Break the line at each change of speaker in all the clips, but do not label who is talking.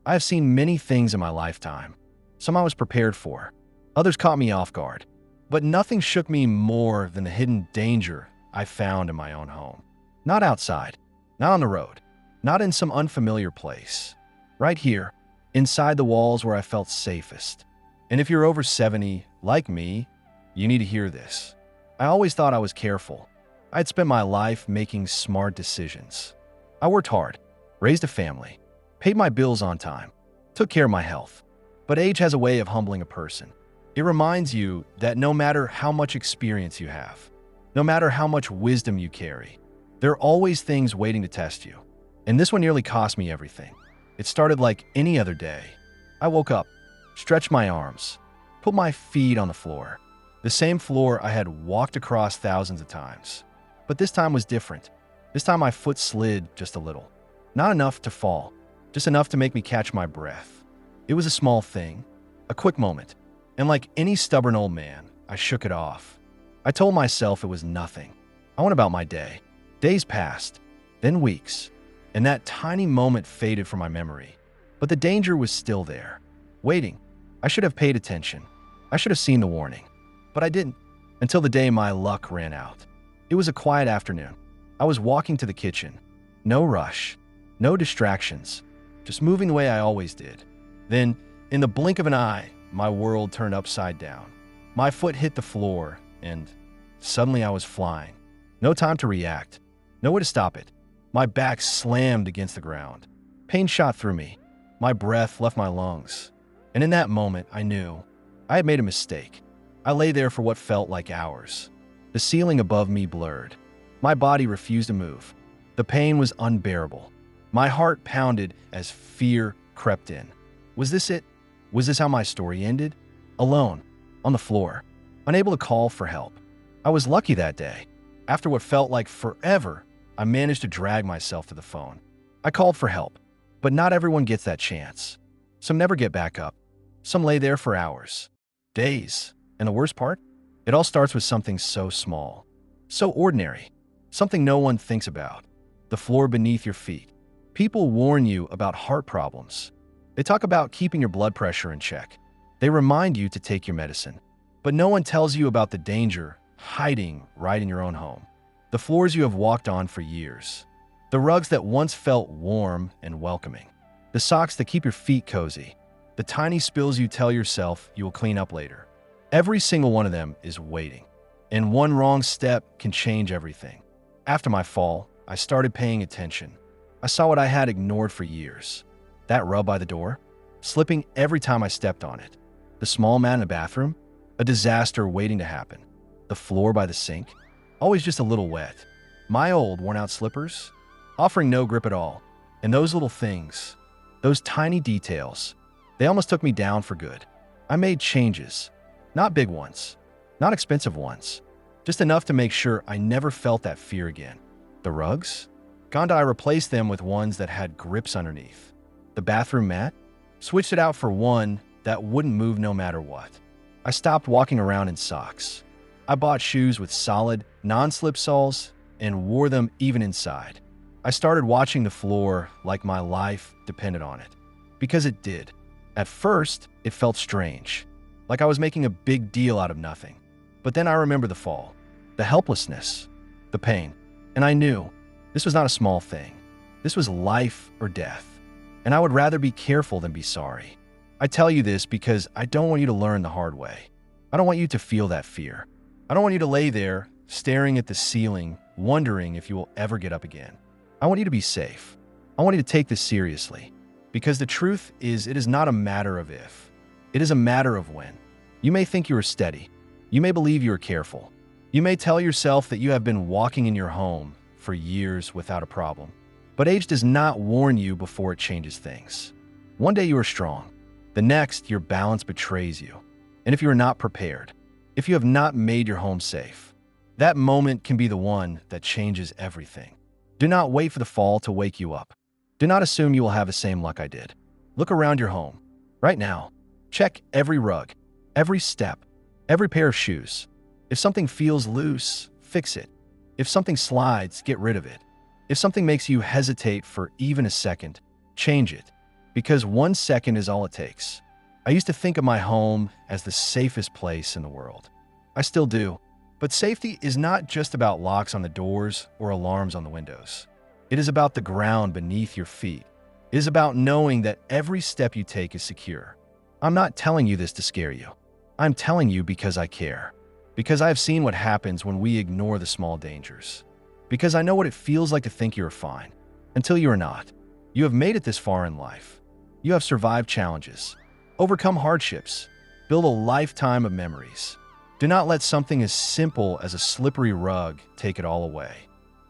I have seen many things in my lifetime. Some I was prepared for. Others caught me off guard. But nothing shook me more than the hidden danger I found in my own home. Not outside, not on the road, not in some unfamiliar place. Right here, inside the walls where I felt safest. And if you're over 70, like me, you need to hear this. I always thought I was careful. I'd spent my life making smart decisions. I worked hard, raised a family, paid my bills on time, took care of my health. But age has a way of humbling a person. It reminds you that no matter how much experience you have, no matter how much wisdom you carry, there are always things waiting to test you. And this one nearly cost me everything. It started like any other day. I woke up, stretched my arms, put my feet on the floor. The same floor I had walked across thousands of times. But this time was different. This time my foot slid just a little. Not enough to fall, just enough to make me catch my breath. It was a small thing, a quick moment. And like any stubborn old man, I shook it off. I told myself it was nothing. I went about my day. Days passed, then weeks, and that tiny moment faded from my memory. But the danger was still there, waiting. I should have paid attention. I should have seen the warning. But I didn't, until the day my luck ran out. It was a quiet afternoon. I was walking to the kitchen. No rush, no distractions, just moving the way I always did. Then, in the blink of an eye, my world turned upside down. My foot hit the floor, and suddenly I was flying. No time to react. No way to stop it. My back slammed against the ground. Pain shot through me. My breath left my lungs. And in that moment, I knew I had made a mistake. I lay there for what felt like hours. The ceiling above me blurred. My body refused to move. The pain was unbearable. My heart pounded as fear crept in. Was this it? Was this how my story ended? Alone, on the floor, unable to call for help. I was lucky that day. After what felt like forever, I managed to drag myself to the phone. I called for help, but not everyone gets that chance. Some never get back up. Some lay there for hours, days. And the worst part? It all starts with something so small, so ordinary, something no one thinks about. The floor beneath your feet. People warn you about heart problems. They talk about keeping your blood pressure in check. They remind you to take your medicine. But no one tells you about the danger hiding right in your own home. The floors you have walked on for years. The rugs that once felt warm and welcoming. The socks that keep your feet cozy. The tiny spills you tell yourself you will clean up later. Every single one of them is waiting. And one wrong step can change everything. After my fall, I started paying attention. I saw what I had ignored for years. That rug by the door, slipping every time I stepped on it. The small mat in the bathroom, a disaster waiting to happen. The floor by the sink, always just a little wet. My old worn-out slippers, offering no grip at all. And those little things, those tiny details, they almost took me down for good. I made changes, not big ones, not expensive ones, just enough to make sure I never felt that fear again. The rugs? Gone, I replaced them with ones that had grips underneath. The bathroom mat? Switched it out for one that wouldn't move no matter what. I stopped walking around in socks. I bought shoes with solid, non-slip soles and wore them even inside. I started watching the floor like my life depended on it. Because it did. At first, it felt strange, like I was making a big deal out of nothing. But then I remember the fall, the helplessness, the pain, and I knew this was not a small thing. This was life or death. And I would rather be careful than be sorry. I tell you this because I don't want you to learn the hard way. I don't want you to feel that fear. I don't want you to lay there, staring at the ceiling, wondering if you will ever get up again. I want you to be safe. I want you to take this seriously. Because the truth is, it is not a matter of if. It is a matter of when. You may think you are steady. You may believe you are careful. You may tell yourself that you have been walking in your home for years without a problem. But age does not warn you before it changes things. One day you are strong. The next, your balance betrays you. And if you are not prepared, if you have not made your home safe, that moment can be the one that changes everything. Do not wait for the fall to wake you up. Do not assume you will have the same luck I did. Look around your home. Right now, check every rug, every step, every pair of shoes. If something feels loose, fix it. If something slides, get rid of it. If something makes you hesitate for even a second, change it. because 1 second is all it takes. I used to think of my home as the safest place in the world. I still do. But safety is not just about locks on the doors or alarms on the windows. It is about the ground beneath your feet. It is about knowing that every step you take is secure. I'm not telling you this to scare you. I'm telling you because I care. Because I have seen what happens when we ignore the small dangers. Because I know what it feels like to think you are fine, until you are not. You have made it this far in life. You have survived challenges, overcome hardships, built a lifetime of memories. Do not let something as simple as a slippery rug take it all away.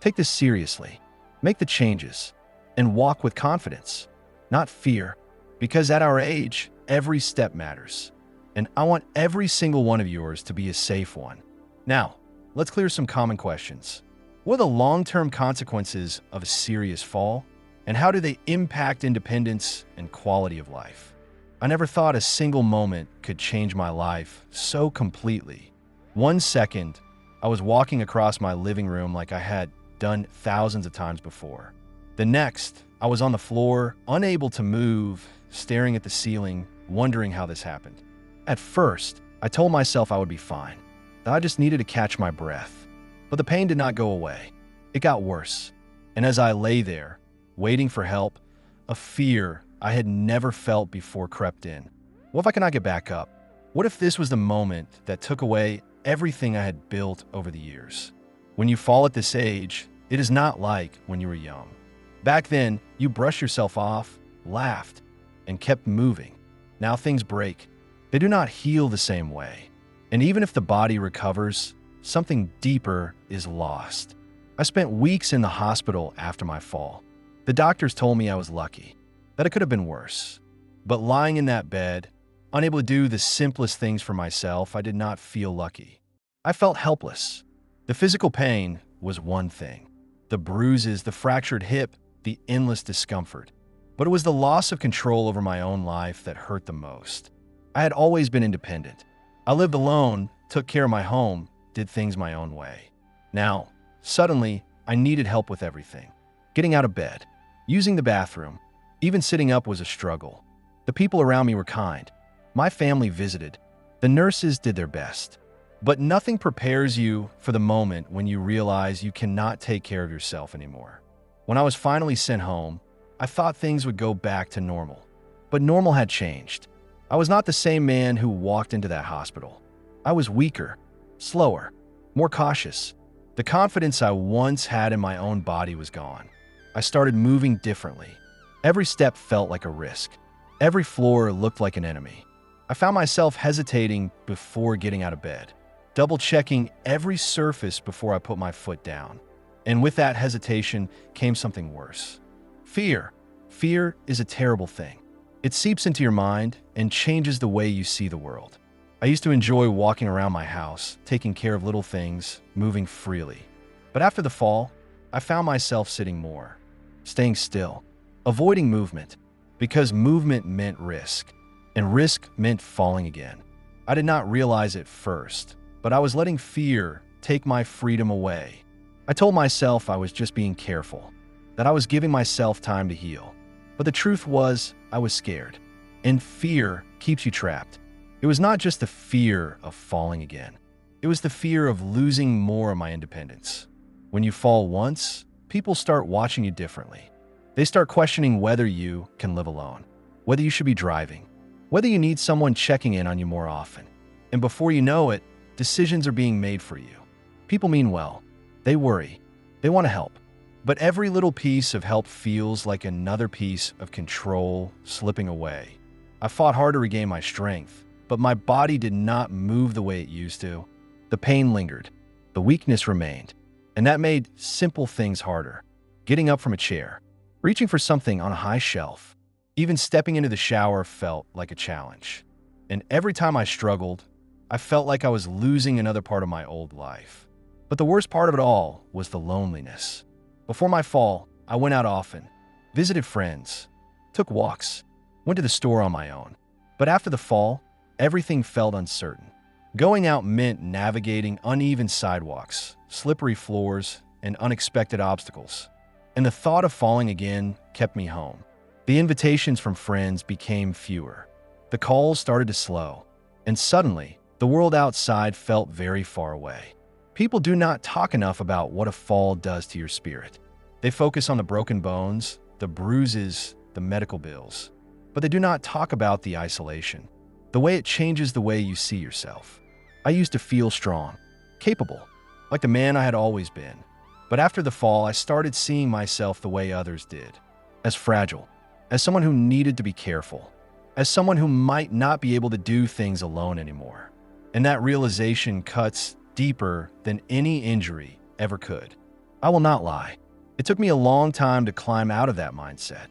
Take this seriously. Make the changes, and walk with confidence, not fear, because at our age, every step matters. And I want every single one of yours to be a safe one. Now, let's clear some common questions. What are the long-term consequences of a serious fall? And how do they impact independence and quality of life? I never thought a single moment could change my life so completely. 1 second, I was walking across my living room like I had done thousands of times before. The next, I was on the floor, unable to move, staring at the ceiling, wondering how this happened. At first, I told myself I would be fine, that I just needed to catch my breath. But the pain did not go away. It got worse. And as I lay there, waiting for help, a fear I had never felt before crept in. What if I cannot get back up? What if this was the moment that took away everything I had built over the years? When you fall at this age, it is not like when you were young. Back then, you brushed yourself off, laughed, and kept moving. Now things break. They do not heal the same way. And even if the body recovers, something deeper is lost. I spent weeks in the hospital after my fall. The doctors told me I was lucky, that it could have been worse. But lying in that bed, unable to do the simplest things for myself, I did not feel lucky. I felt helpless. The physical pain was one thing. The bruises, the fractured hip, the endless discomfort. But it was the loss of control over my own life that hurt the most. I had always been independent. I lived alone, took care of my home, did things my own way. Now, suddenly, I needed help with everything. Getting out of bed, using the bathroom, even sitting up was a struggle. The people around me were kind. My family visited. The nurses did their best. But nothing prepares you for the moment when you realize you cannot take care of yourself anymore. When I was finally sent home, I thought things would go back to normal. But normal had changed. I was not the same man who walked into that hospital. I was weaker, slower, more cautious. The confidence I once had in my own body was gone. I started moving differently. Every step felt like a risk. Every floor looked like an enemy. I found myself hesitating before getting out of bed, double-checking every surface before I put my foot down. And with that hesitation came something worse. Fear. Fear is a terrible thing. It seeps into your mind and changes the way you see the world. I used to enjoy walking around my house, taking care of little things, moving freely. But after the fall, I found myself sitting more, staying still, avoiding movement, because movement meant risk, and risk meant falling again. I did not realize it first, but I was letting fear take my freedom away. I told myself I was just being careful, that I was giving myself time to heal. But the truth was, I was scared. And fear keeps you trapped. It was not just the fear of falling again. It was the fear of losing more of my independence. When you fall once, people start watching you differently. They start questioning whether you can live alone, whether you should be driving, whether you need someone checking in on you more often. And before you know it, decisions are being made for you. People mean well. They worry. They want to help. But every little piece of help feels like another piece of control slipping away. I fought hard to regain my strength, but my body did not move the way it used to. The pain lingered. The weakness remained. And that made simple things harder. Getting up from a chair, reaching for something on a high shelf, even stepping into the shower felt like a challenge. And every time I struggled, I felt like I was losing another part of my old life. But the worst part of it all was the loneliness. Before my fall, I went out often, visited friends, took walks, went to the store on my own. But after the fall, everything felt uncertain. Going out meant navigating uneven sidewalks, slippery floors, and unexpected obstacles. And the thought of falling again kept me home. The invitations from friends became fewer. The calls started to slow. And suddenly, the world outside felt very far away. People do not talk enough about what a fall does to your spirit. They focus on the broken bones, the bruises, the medical bills. But they do not talk about the isolation, the way it changes the way you see yourself. I used to feel strong, capable, like the man I had always been. But after the fall, I started seeing myself the way others did, as fragile, as someone who needed to be careful, as someone who might not be able to do things alone anymore. And that realization cuts deeper than any injury ever could. I will not lie. It took me a long time to climb out of that mindset.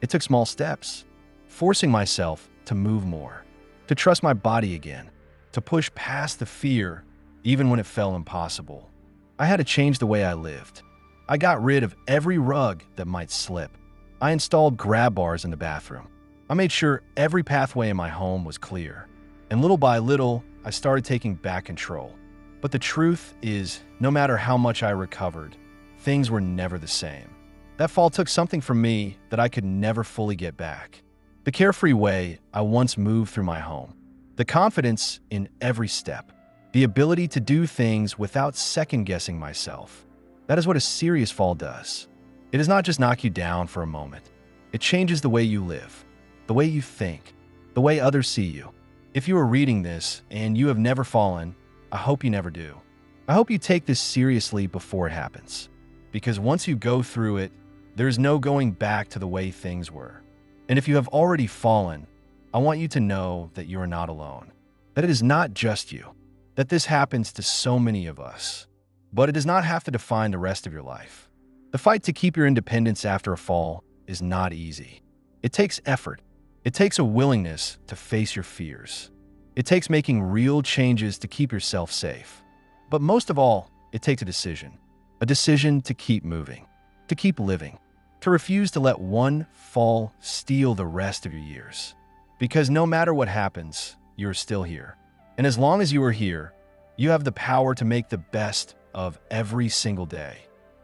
It took small steps, forcing myself to move more, to trust my body again, to push past the fear, even when it felt impossible. I had to change the way I lived. I got rid of every rug that might slip. I installed grab bars in the bathroom. I made sure every pathway in my home was clear. And little by little, I started taking back control. But the truth is, no matter how much I recovered, things were never the same. That fall took something from me that I could never fully get back. The carefree way I once moved through my home. The confidence in every step. The ability to do things without second-guessing myself. That is what a serious fall does. It does not just knock you down for a moment. It changes the way you live, the way you think, the way others see you. If you are reading this and you have never fallen, I hope you never do. I hope you take this seriously before it happens. Because once you go through it, there's no going back to the way things were. And if you have already fallen, I want you to know that you are not alone. That it is not just you. That this happens to so many of us. But it does not have to define the rest of your life. The fight to keep your independence after a fall is not easy. It takes effort. It takes a willingness to face your fears. It takes making real changes to keep yourself safe. But most of all, it takes a decision to keep moving, to keep living, to refuse to let one fall steal the rest of your years. Because no matter what happens, you're still here. And as long as you are here, you have the power to make the best of every single day.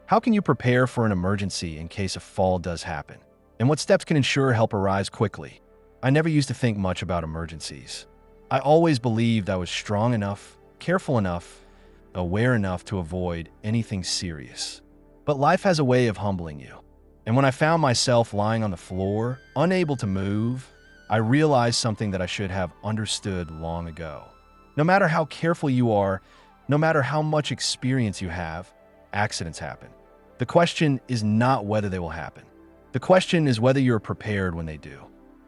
How can you prepare for an emergency in case a fall does happen? And what steps can ensure help arrives quickly? I never used to think much about emergencies. I always believed I was strong enough, careful enough, aware enough to avoid anything serious. But life has a way of humbling you. And when I found myself lying on the floor, unable to move, I realized something that I should have understood long ago. No matter how careful you are, no matter how much experience you have, accidents happen. The question is not whether they will happen. The question is whether you're prepared when they do.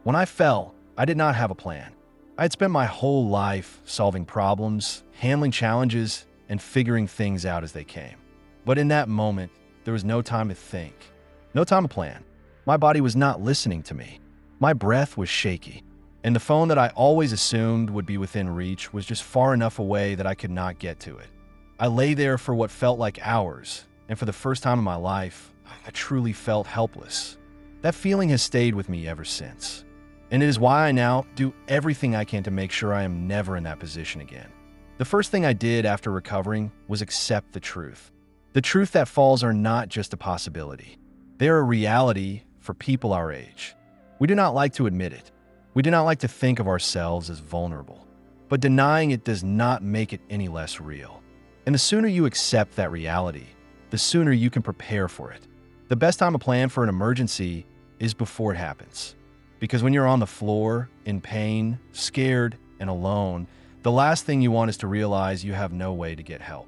When I fell, I did not have a plan. I had spent my whole life solving problems, handling challenges, and figuring things out as they came. But in that moment, there was no time to think, no time to plan. My body was not listening to me. My breath was shaky, and the phone that I always assumed would be within reach was just far enough away that I could not get to it. I lay there for what felt like hours, and for the first time in my life, I truly felt helpless. That feeling has stayed with me ever since. And it is why I now do everything I can to make sure I am never in that position again. The first thing I did after recovering was accept the truth. The truth that falls are not just a possibility. They are a reality for people our age. We do not like to admit it. We do not like to think of ourselves as vulnerable. But denying it does not make it any less real. And the sooner you accept that reality, the sooner you can prepare for it. The best time to plan for an emergency is before it happens. Because when you're on the floor, in pain, scared, and alone, the last thing you want is to realize you have no way to get help.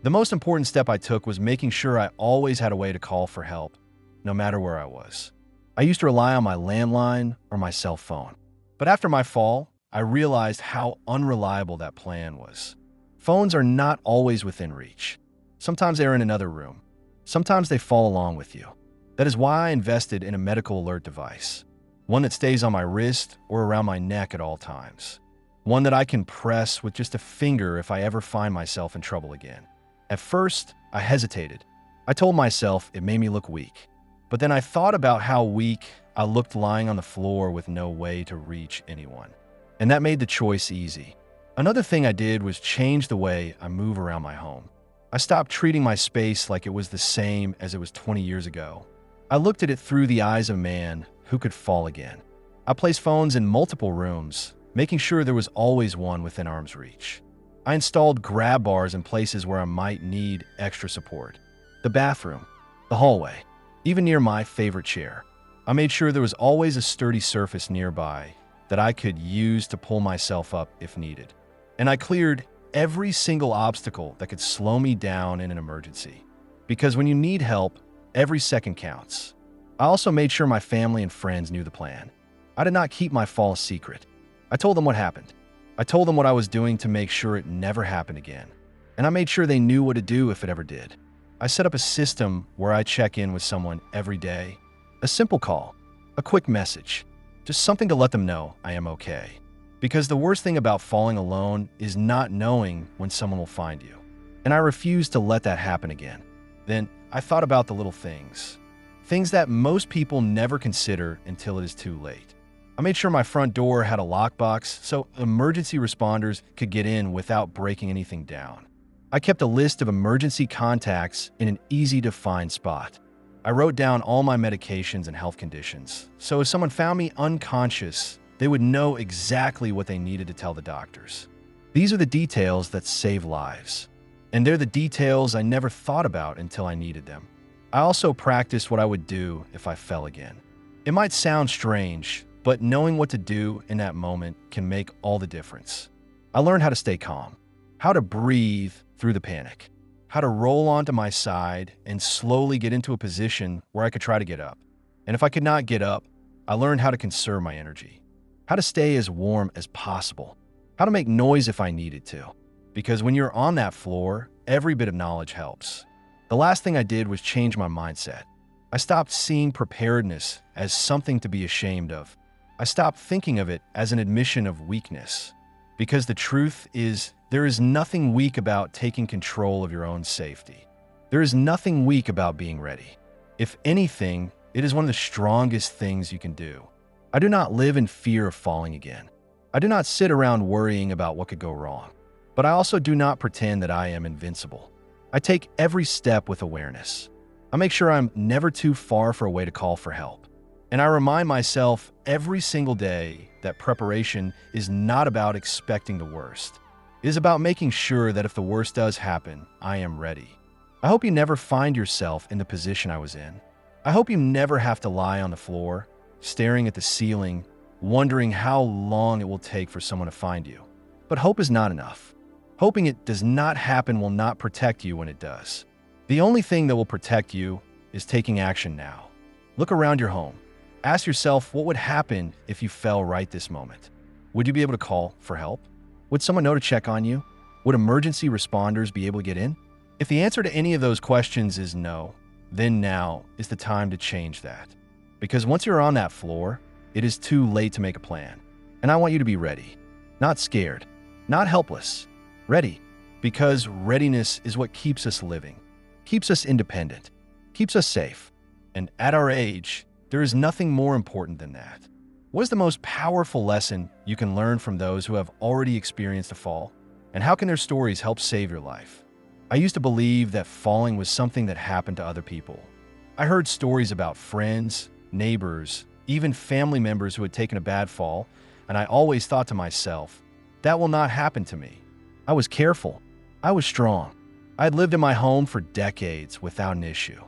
The most important step I took was making sure I always had a way to call for help, no matter where I was. I used to rely on my landline or my cell phone. But after my fall, I realized how unreliable that plan was. Phones are not always within reach. Sometimes they're in another room. Sometimes they fall along with you. That is why I invested in a medical alert device. One that stays on my wrist or around my neck at all times. One that I can press with just a finger if I ever find myself in trouble again. At first, I hesitated. I told myself it made me look weak. But then I thought about how weak I looked lying on the floor with no way to reach anyone. And that made the choice easy. Another thing I did was change the way I move around my home. I stopped treating my space like it was the same as it was 20 years ago. I looked at it through the eyes of a man who could fall again. I placed phones in multiple rooms, making sure there was always one within arm's reach. I installed grab bars in places where I might need extra support. The bathroom, the hallway, even near my favorite chair. I made sure there was always a sturdy surface nearby that I could use to pull myself up if needed. And I cleared every single obstacle that could slow me down in an emergency. Because when you need help, every second counts. I also made sure my family and friends knew the plan. I did not keep my fall a secret. I told them what happened. I told them what I was doing to make sure it never happened again. And I made sure they knew what to do if it ever did. I set up a system where I check in with someone every day. A simple call, a quick message, just something to let them know I am okay. Because the worst thing about falling alone is not knowing when someone will find you. And I refused to let that happen again. Then I thought about the little things. Things that most people never consider until it is too late. I made sure my front door had a lockbox so emergency responders could get in without breaking anything down. I kept a list of emergency contacts in an easy-to-find spot. I wrote down all my medications and health conditions, so if someone found me unconscious, they would know exactly what they needed to tell the doctors. These are the details that save lives. And they're the details I never thought about until I needed them. I also practiced what I would do if I fell again. It might sound strange, but knowing what to do in that moment can make all the difference. I learned how to stay calm, how to breathe through the panic, how to roll onto my side and slowly get into a position where I could try to get up. And if I could not get up, I learned how to conserve my energy, how to stay as warm as possible, how to make noise if I needed to. Because when you're on that floor, every bit of knowledge helps. The last thing I did was change my mindset. I stopped seeing preparedness as something to be ashamed of. I stopped thinking of it as an admission of weakness. Because the truth is, there is nothing weak about taking control of your own safety. There is nothing weak about being ready. If anything, it is one of the strongest things you can do. I do not live in fear of falling again. I do not sit around worrying about what could go wrong. But I also do not pretend that I am invincible. I take every step with awareness. I make sure I'm never too far for a way to call for help. And I remind myself every single day that preparation is not about expecting the worst. It is about making sure that if the worst does happen, I am ready. I hope you never find yourself in the position I was in. I hope you never have to lie on the floor, staring at the ceiling, wondering how long it will take for someone to find you. But hope is not enough. Hoping it does not happen will not protect you when it does. The only thing that will protect you is taking action now. Look around your home. Ask yourself what would happen if you fell right this moment. Would you be able to call for help? Would someone know to check on you? Would emergency responders be able to get in? If the answer to any of those questions is no, then now is the time to change that. Because once you're on that floor, it is too late to make a plan. And I want you to be ready. Not scared. Not helpless. Ready. Because readiness is what keeps us living, keeps us independent, keeps us safe. And at our age, there is nothing more important than that. What is the most powerful lesson you can learn from those who have already experienced a fall? And how can their stories help save your life? I used to believe that falling was something that happened to other people. I heard stories about friends, neighbors, even family members who had taken a bad fall, and I always thought to myself, that will not happen to me. I was careful. I was strong. I had lived in my home for decades without an issue.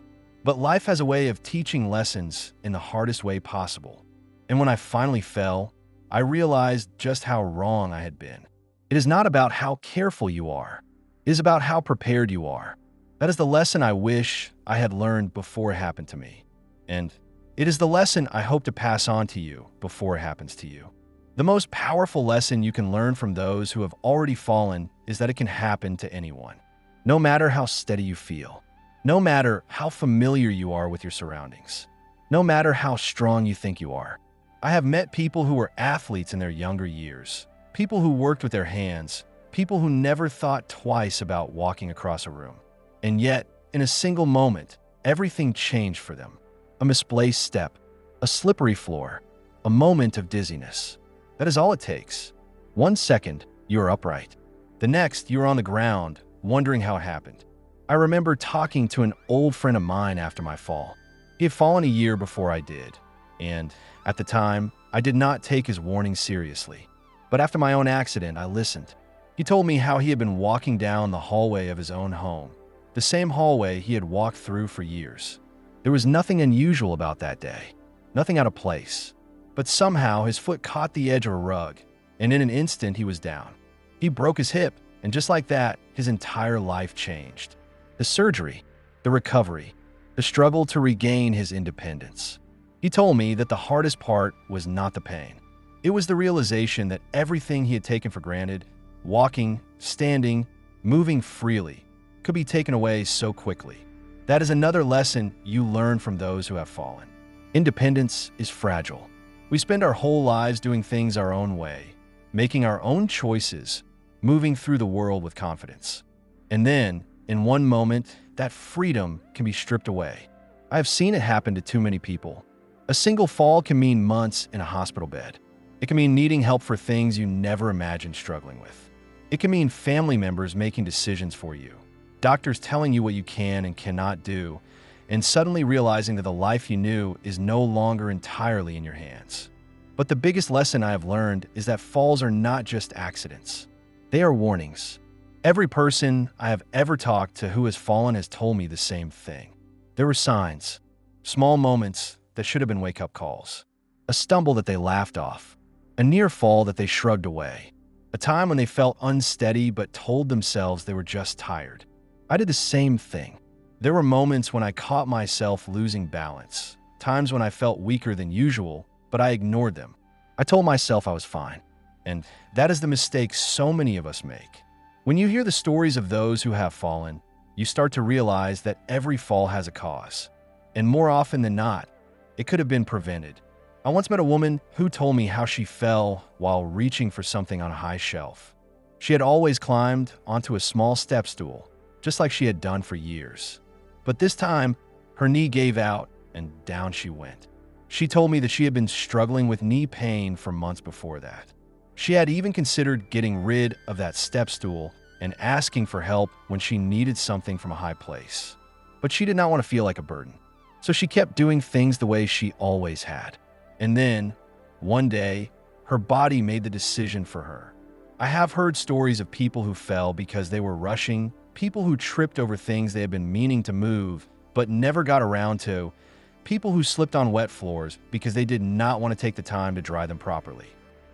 But life has a way of teaching lessons in the hardest way possible. And when I finally fell, I realized just how wrong I had been. It is not about how careful you are. It is about how prepared you are. That is the lesson I wish I had learned before it happened to me. And it is the lesson I hope to pass on to you before it happens to you. The most powerful lesson you can learn from those who have already fallen is that it can happen to anyone. No matter how steady you feel. No matter how familiar you are with your surroundings. No matter how strong you think you are. I have met people who were athletes in their younger years. People who worked with their hands. People who never thought twice about walking across a room. And yet, in a single moment, everything changed for them. A misplaced step. A slippery floor. A moment of dizziness. That is all it takes. 1 second, you are upright. The next, you are on the ground, wondering how it happened. I remember talking to an old friend of mine after my fall. He had fallen a year before I did. And at the time, I did not take his warning seriously. But after my own accident, I listened. He told me how he had been walking down the hallway of his own home, the same hallway he had walked through for years. There was nothing unusual about that day, nothing out of place. But somehow his foot caught the edge of a rug, and in an instant he was down. He broke his hip, and just like that, his entire life changed. The surgery, the recovery, the struggle to regain his independence. He told me that the hardest part was not the pain. It was the realization that everything he had taken for granted, walking, standing, moving freely, could be taken away so quickly. That is another lesson you learn from those who have fallen. Independence is fragile. We spend our whole lives doing things our own way, making our own choices, moving through the world with confidence. And then, in one moment, that freedom can be stripped away. I have seen it happen to too many people. A single fall can mean months in a hospital bed. It can mean needing help for things you never imagined struggling with. It can mean family members making decisions for you, doctors telling you what you can and cannot do, and suddenly realizing that the life you knew is no longer entirely in your hands. But the biggest lesson I have learned is that falls are not just accidents. They are warnings. Every person I have ever talked to who has fallen has told me the same thing. There were signs, small moments that should have been wake-up calls, a stumble that they laughed off, a near fall that they shrugged away, a time when they felt unsteady but told themselves they were just tired. I did the same thing. There were moments when I caught myself losing balance, times when I felt weaker than usual, but I ignored them. I told myself I was fine. And that is the mistake so many of us make. When you hear the stories of those who have fallen, you start to realize that every fall has a cause. And more often than not, it could have been prevented. I once met a woman who told me how she fell while reaching for something on a high shelf. She had always climbed onto a small step stool, just like she had done for years. But this time, her knee gave out and down she went. She told me that she had been struggling with knee pain for months before that. She had even considered getting rid of that step stool and asking for help when she needed something from a high place. But she did not want to feel like a burden. So she kept doing things the way she always had. And then, one day, her body made the decision for her. I have heard stories of people who fell because they were rushing, people who tripped over things they had been meaning to move but never got around to, people who slipped on wet floors because they did not want to take the time to dry them properly.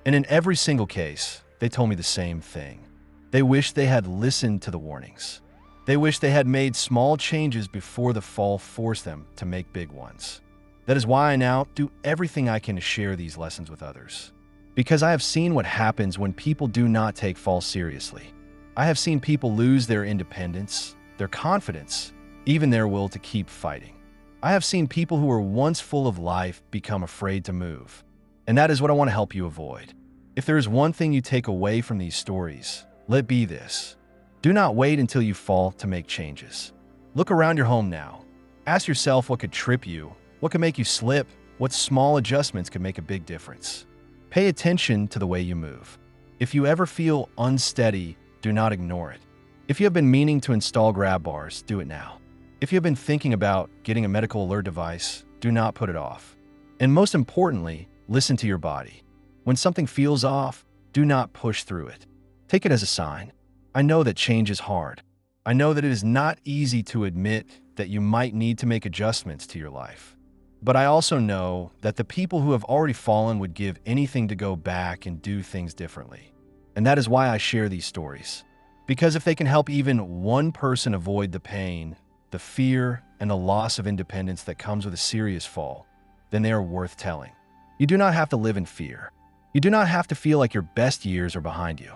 And in every single case, they told me the same thing. They wished they had listened to the warnings. They wished they had made small changes before the fall forced them to make big ones. That is why I now do everything I can to share these lessons with others. Because I have seen what happens when people do not take falls seriously. I have seen people lose their independence, their confidence, even their will to keep fighting. I have seen people who were once full of life become afraid to move. And that is what I want to help you avoid. If there is one thing you take away from these stories, let it be this. Do not wait until you fall to make changes. Look around your home now. Ask yourself what could trip you, what could make you slip, what small adjustments could make a big difference. Pay attention to the way you move. If you ever feel unsteady, do not ignore it. If you have been meaning to install grab bars, do it now. If you have been thinking about getting a medical alert device, do not put it off. And most importantly, listen to your body. When something feels off, do not push through it. Take it as a sign. I know that change is hard. I know that it is not easy to admit that you might need to make adjustments to your life. But I also know that the people who have already fallen would give anything to go back and do things differently. And that is why I share these stories. Because if they can help even one person avoid the pain, the fear, and the loss of independence that comes with a serious fall, then they are worth telling. You do not have to live in fear. You do not have to feel like your best years are behind you.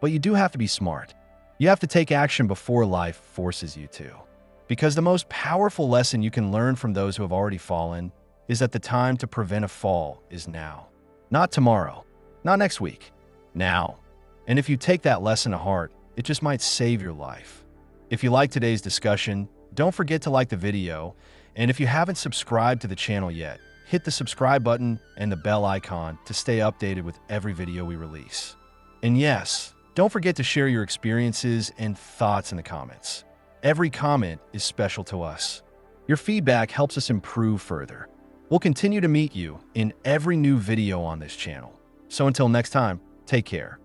But you do have to be smart. You have to take action before life forces you to. Because the most powerful lesson you can learn from those who have already fallen is that the time to prevent a fall is now. Not tomorrow, not next week, now. And if you take that lesson to heart, it just might save your life. If you like today's discussion, don't forget to like the video, and if you haven't subscribed to the channel yet, hit the subscribe button and the bell icon to stay updated with every video we release. And yes, don't forget to share your experiences and thoughts in the comments. Every comment is special to us. Your feedback helps us improve further. We'll continue to meet you in every new video on this channel. So until next time, take care.